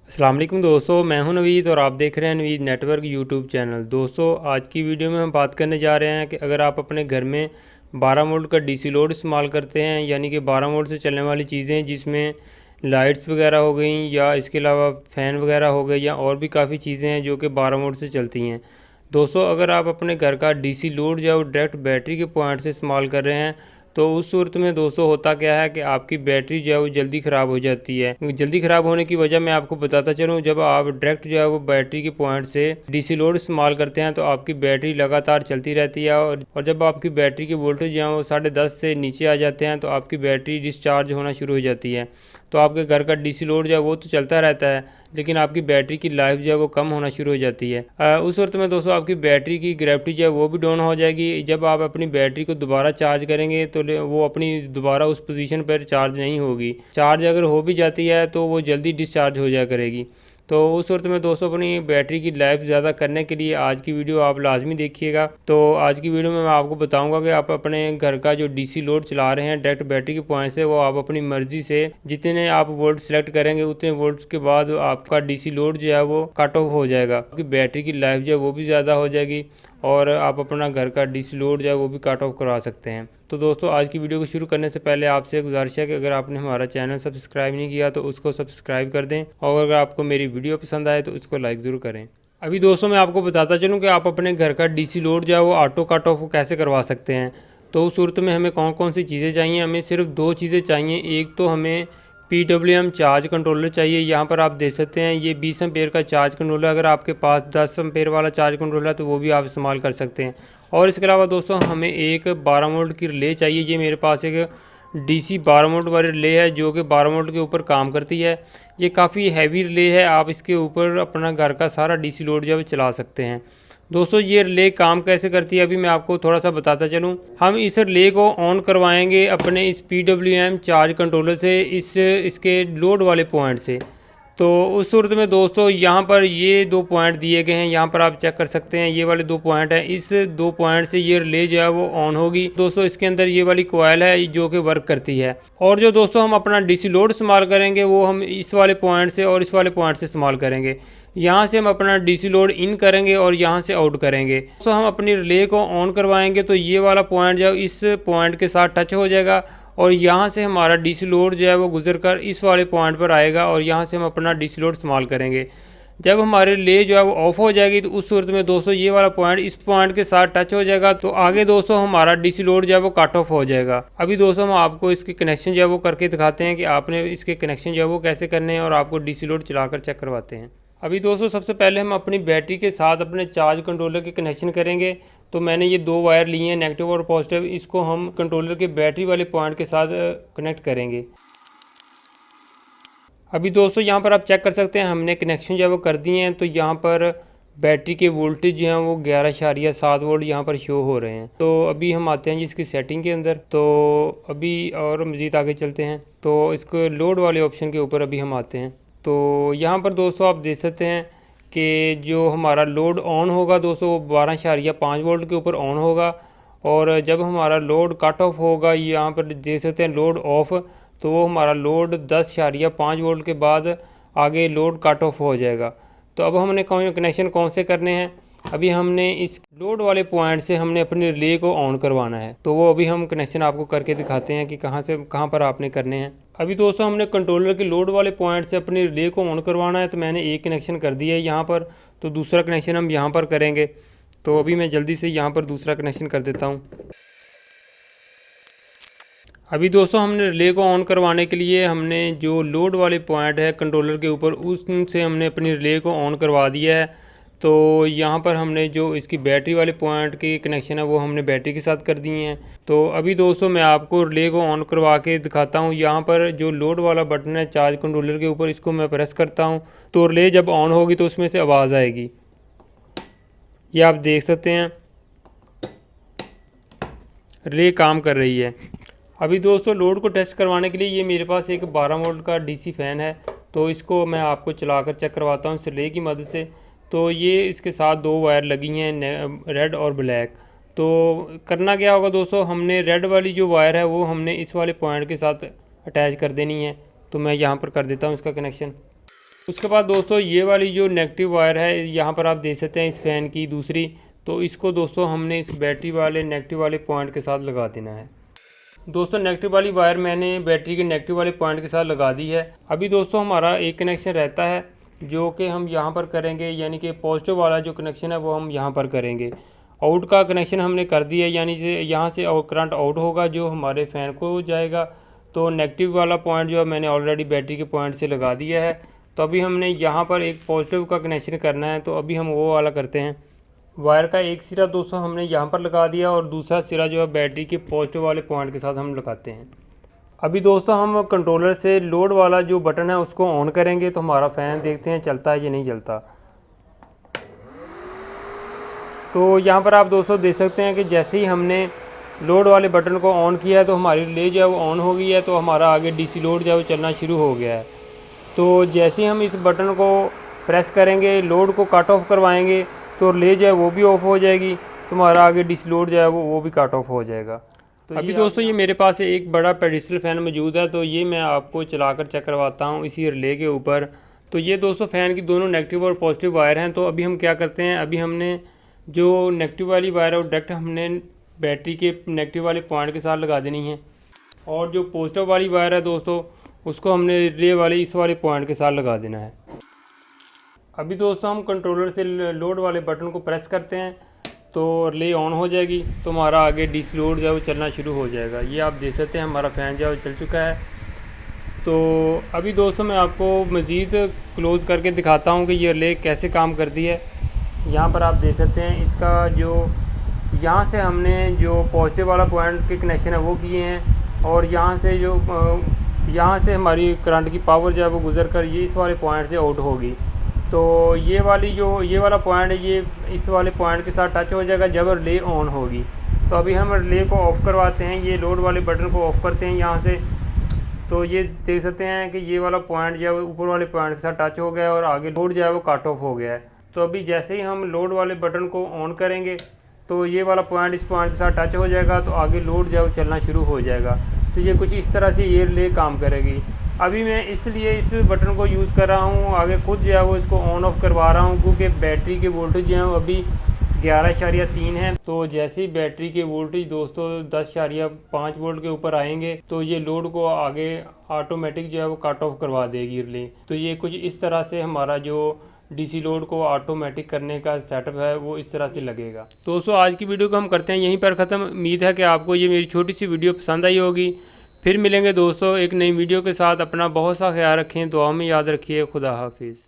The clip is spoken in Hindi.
अस्सलाम वालेकुम दोस्तों, मैं हूं नवीद और आप देख रहे हैं नवीद नेटवर्क यूट्यूब चैनल। दोस्तों, आज की वीडियो में हम बात करने जा रहे हैं कि अगर आप अपने घर में 12 वोल्ट का डीसी लोड इस्तेमाल करते हैं, यानी कि 12 वोल्ट से चलने वाली चीज़ें जिसमें लाइट्स वगैरह हो गई या इसके अलावा फ़ैन वगैरह हो गए या और भी काफ़ी चीज़ें हैं जो कि 12 वोल्ट से चलती हैं। दोस्तों, अगर आप अपने घर का डीसी लोड जो है वो डायरेक्ट बैटरी के पॉइंट से इस्तेमाल कर रहे हैं तो उस सूरत में दोस्तों होता क्या है कि आपकी बैटरी जो है वो जल्दी ख़राब हो जाती है। जल्दी ख़राब होने की वजह मैं आपको बताता चलूँ, जब आप डायरेक्ट जो है वो बैटरी के पॉइंट से डीसी लोड इस्तेमाल करते हैं तो आपकी बैटरी लगातार चलती रहती है और जब आपकी बैटरी के वोल्टेज जो है वो 10.5 से नीचे आ जाते हैं तो आपकी बैटरी डिस्चार्ज होना शुरू हो जाती है। तो आपके घर का डीसी लोड जो है वो तो चलता रहता है, लेकिन आपकी बैटरी की लाइफ जो है वो कम होना शुरू हो जाती है। उस वक्त में दोस्तों आपकी बैटरी की ग्रेविटी जो है वो भी डाउन हो जाएगी। जब आप अपनी बैटरी को दोबारा चार्ज करेंगे तो वो अपनी दोबारा उस पोजीशन पर चार्ज नहीं होगी। चार्ज अगर हो भी जाती है तो वो जल्दी डिस्चार्ज हो जाया करेगी। तो उस वक्त में दोस्तों अपनी बैटरी की लाइफ ज़्यादा करने के लिए आज की वीडियो आप लाजमी देखिएगा। तो आज की वीडियो में मैं आपको बताऊंगा कि आप अपने घर का जो डीसी लोड चला रहे हैं डायरेक्ट बैटरी के पॉइंट से, वो आप अपनी मर्ज़ी से जितने आप वोल्ट सेलेक्ट करेंगे उतने वोल्ट्स के बाद आपका डीसी लोड जो है वो कट ऑफ हो जाएगा, क्योंकि बैटरी की लाइफ जो है वो भी ज़्यादा हो जाएगी और आप अपना घर का डीसी लोड जो है वो भी कट ऑफ करवा सकते हैं। तो दोस्तों, आज की वीडियो को शुरू करने से पहले आपसे गुजारिश है कि अगर आपने हमारा चैनल सब्सक्राइब नहीं किया तो उसको सब्सक्राइब कर दें और अगर आपको मेरी वीडियो पसंद आए तो उसको लाइक ज़रूर करें। अभी दोस्तों मैं आपको बताता चलूँ कि आप अपने घर का डीसी लोड जो है वो ऑटो कट ऑफ कैसे करवा सकते हैं। तो उस सूरत में हमें कौन कौन सी चीज़ें चाहिए, हमें सिर्फ दो चीज़ें चाहिए। एक तो हमें PWM चार्ज कंट्रोलर चाहिए। यहाँ पर आप देख सकते हैं ये 20 एम्पेयर का चार्ज कंट्रोलर, अगर आपके पास 10 एम्पेयर वाला चार्ज कंट्रोलर है तो वो भी आप इस्तेमाल कर सकते हैं। और इसके अलावा दोस्तों हमें एक 12 वोल्ट की रिले चाहिए। ये मेरे पास एक DC 12 वोल्ट वाली रिले है जो कि 12 वोल्ट के ऊपर काम करती है। ये काफ़ी हैवी रिले है, आप इसके ऊपर अपना घर का सारा DC लोड जो है चला सकते हैं। दोस्तों, ये रिले काम कैसे करती है अभी मैं आपको थोड़ा सा बताता चलूँ। हम इस रिले को ऑन करवाएंगे अपने इस PWM चार्ज कंट्रोलर से, इसके लोड वाले पॉइंट से। तो उस सूरत में दोस्तों यहाँ पर ये दो पॉइंट दिए गए हैं, यहाँ पर आप चेक कर सकते हैं ये वाले दो पॉइंट हैं। इस दो पॉइंट से ये रिले जो है वो ऑन होगी। दोस्तों इसके अंदर ये वाली कॉइल है जो कि वर्क करती है। और जो दोस्तों हम अपना डीसी लोड इस्तेमाल करेंगे वो हम इस वाले पॉइंट से और इस वाले पॉइंट से इस्तेमाल करेंगे। यहाँ से हम अपना डीसी लोड इन करेंगे और यहाँ से आउट करेंगे। तो हम अपनी रिले को ऑन करवाएंगे तो ये वाला पॉइंट जो इस पॉइंट के साथ टच हो जाएगा और यहाँ से हमारा डीसी लोड जो है वो गुजर कर इस वाले पॉइंट पर आएगा और यहाँ से हम अपना डीसी लोड इस्तेमाल करेंगे। जब हमारे रिले जो है वो ऑफ हो जाएगी तो उस सूरत में दोस्तों ये वाला पॉइंट इस पॉइंट के साथ टच हो जाएगा, तो आगे दोस्तों हमारा डीसी लोड जो है वो कट ऑफ हो जाएगा। अभी दोस्तों हम आपको इसके कनेक्शन जो है वो करके दिखाते हैं कि आपने इसके कनेक्शन जो है वो कैसे करने हैं और आपको डीसी लोड चलाकर चेक करवाते हैं। अभी दोस्तों सबसे पहले हम अपनी बैटरी के साथ अपने चार्ज कंट्रोलर के कनेक्शन करेंगे। तो मैंने ये दो वायर लिए हैं, नेगेटिव और पॉजिटिव, इसको हम कंट्रोलर के बैटरी वाले पॉइंट के साथ कनेक्ट करेंगे। अभी दोस्तों यहाँ पर आप चेक कर सकते हैं हमने कनेक्शन जो है वो कर दिए हैं। तो यहाँ पर बैटरी के वोल्टेज जो हैं वो 11.7 वोल्ट यहाँ पर शो हो रहे हैं। तो अभी हम आते हैं जी इसकी सेटिंग के अंदर। तो अभी और मज़ीद आगे चलते हैं तो इसको लोड वाले ऑप्शन के ऊपर अभी हम आते हैं। तो यहाँ पर दोस्तों आप देख सकते हैं कि जो हमारा लोड ऑन होगा दोस्तों वो 12.5 वोल्ट के ऊपर ऑन होगा और जब हमारा लोड कट ऑफ होगा यहाँ पर देख सकते हैं लोड ऑफ, तो वो हमारा लोड 10.5 वोल्ट के बाद आगे लोड कट ऑफ हो जाएगा। तो अब हमने कनेक्शन कौन से करने हैं, अभी हमने इस लोड वाले पॉइंट से हमने अपनी रिले को ऑन करवाना है। तो वो अभी हम कनेक्शन आपको करके दिखाते हैं कि कहाँ पर आपने करने हैं। अभी दोस्तों हमने कंट्रोलर के लोड वाले पॉइंट से अपनी रिले को ऑन करवाना है। तो मैंने एक कनेक्शन कर दिया है यहाँ पर, तो दूसरा कनेक्शन हम यहाँ पर करेंगे। तो अभी मैं जल्दी से यहाँ पर दूसरा कनेक्शन कर देता हूँ। अभी दोस्तों हमने रिले को ऑन करवाने के लिए हमने जो लोड वाले पॉइंट है कंट्रोलर के ऊपर उससे हमने अपनी रिले को ऑन करवा दिया है। तो यहाँ पर हमने जो इसकी बैटरी वाले पॉइंट की कनेक्शन है वो हमने बैटरी के साथ कर दिए हैं। तो अभी दोस्तों मैं आपको रिले को ऑन करवा के दिखाता हूँ। यहाँ पर जो लोड वाला बटन है चार्ज कंट्रोलर के ऊपर, इसको मैं प्रेस करता हूँ तो रिले जब ऑन होगी तो उसमें से आवाज़ आएगी, ये आप देख सकते हैं रिले काम कर रही है। अभी दोस्तों लोड को टेस्ट करवाने के लिए ये मेरे पास एक 12 वोल्ट का डीसी फ़ैन है, तो इसको मैं आपको चलाकर चेक करवाता हूँ इस रिले की मदद से। तो ये इसके साथ दो वायर लगी हैं रेड और ब्लैक। तो करना क्या होगा दोस्तों, हमने रेड वाली जो वायर है वो हमने इस वाले पॉइंट के साथ अटैच कर देनी है। तो मैं यहाँ पर कर देता हूँ इसका कनेक्शन। उसके बाद दोस्तों ये वाली जो नेगेटिव वायर है यहाँ पर आप देख सकते हैं इस फ़ैन की दूसरी, तो इसको दोस्तों हमने इस बैटरी वाले नेगेटिव वाले पॉइंट के साथ लगा देना है। दोस्तों नेगेटिव वाली वायर मैंने बैटरी के नेगेटिव वाले पॉइंट के साथ लगा दी है। अभी दोस्तों हमारा एक कनेक्शन रहता है जो कि हम यहाँ पर करेंगे, यानी कि पॉजिटिव वाला जो कनेक्शन है वो हम यहाँ पर करेंगे। आउट का कनेक्शन हमने कर दिया, यानी से यहाँ से करंट आउट होगा जो हमारे फ़ैन को जाएगा। तो नेगेटिव वाला पॉइंट जो है मैंने ऑलरेडी बैटरी के पॉइंट से लगा दिया है। तो अभी हमने यहाँ पर एक पॉजिटिव का कनेक्शन करना है, तो अभी हम वो वाला करते हैं। वायर का एक सिरा दोस्तों हमने यहाँ पर लगा दिया और दूसरा सिरा जो है बैटरी के पॉजिटिव वाले पॉइंट के साथ हम लगाते हैं। अभी दोस्तों हम कंट्रोलर से लोड वाला जो बटन है उसको ऑन करेंगे, तो हमारा फ़ैन देखते हैं चलता है या नहीं चलता। तो यहाँ पर आप दोस्तों देख सकते हैं कि जैसे ही हमने लोड वाले बटन को ऑन किया है तो हमारी रिले जो है वो ऑन हो गई है, तो हमारा आगे डीसी लोड जो है वो चलना शुरू हो गया है। तो जैसे ही हम इस बटन को प्रेस करेंगे, लोड को कट ऑफ करवाएंगे, तो रिले जो है वो भी ऑफ हो जाएगी, तो हमारा आगे डीसी लोड जो है वो भी कट ऑफ हो जाएगा। तो अभी दोस्तों ये मेरे पास एक बड़ा पेडिस्टल फ़ैन मौजूद है, तो ये मैं आपको चलाकर चेक करवाता हूँ इसी रिले के ऊपर। तो ये दोस्तों फ़ैन की दोनों नेगेटिव और पॉजिटिव वायर हैं। तो अभी हम क्या करते हैं, अभी हमने जो नेगेटिव वाली वायर है वो डायरेक्ट हमने बैटरी के नेगेटिव वाले पॉइंट के साथ लगा देनी है, और जो पॉजिटिव वाली वायर है दोस्तों उसको हमने रिले वाले इस वाले पॉइंट के साथ लगा देना है। अभी दोस्तों हम कंट्रोलर से लोड वाले बटन को प्रेस करते हैं तो रिले ऑन हो जाएगी, तो हमारा आगे डीसी लोड जो है वो चलना शुरू हो जाएगा। ये आप देख सकते हैं हमारा फ़ैन जो है वो चल चुका है। तो अभी दोस्तों मैं आपको मज़ीद क्लोज़ करके दिखाता हूँ कि ये रिले कैसे काम करती है। यहाँ पर आप देख सकते हैं इसका जो यहाँ से हमने जो पॉजिटिव वाला पॉइंट के कनेक्शन है वो किए हैं, और यहाँ से जो यहाँ से हमारी करंट की पावर जो है वो गुजर कर ये इस वाले पॉइंट से आउट होगी। तो ये वाला पॉइंट है ये इस वाले पॉइंट के साथ टच हो जाएगा जब रिले ऑन होगी। तो अभी हम रिले को ऑफ़ करवाते हैं, ये लोड वाले बटन को ऑफ़ करते हैं यहाँ से। तो ये देख सकते हैं कि ये वाला पॉइंट जो है ऊपर वाले पॉइंट के साथ टच हो गया है और आगे लोड जो है वो कट ऑफ हो गया है। तो अभी जैसे ही हम लोड वाले बटन को ऑन करेंगे तो ये वाला पॉइंट इस पॉइंट के साथ टच हो जाएगा, तो आगे लोड जो है वो चलना शुरू हो जाएगा। तो ये कुछ इस तरह से ये रिले काम करेगी। अभी मैं इसलिए इस बटन को यूज़ कर रहा हूँ, आगे खुद जो है वो इसको ऑन ऑफ करवा रहा हूँ, क्योंकि बैटरी के वोल्टेज जो है वो अभी 11.3 है। तो जैसे ही बैटरी के वोल्टेज दोस्तों 10.5 वोल्ट के ऊपर आएंगे तो ये लोड को आगे ऑटोमेटिक जो है वो कट ऑफ करवा देगी रिले। तो ये कुछ इस तरह से हमारा जो डीसी लोड को ऑटोमेटिक करने का सेटअप है वो इस तरह से लगेगा। दोस्तों आज की वीडियो को हम करते हैं यहीं पर ख़त्म। उम्मीद है कि आपको ये मेरी छोटी सी वीडियो पसंद आई होगी। फिर मिलेंगे दोस्तों एक नई वीडियो के साथ। अपना बहुत सा ख्याल रखें, दुआ में याद रखिए। खुदा हाफिज़।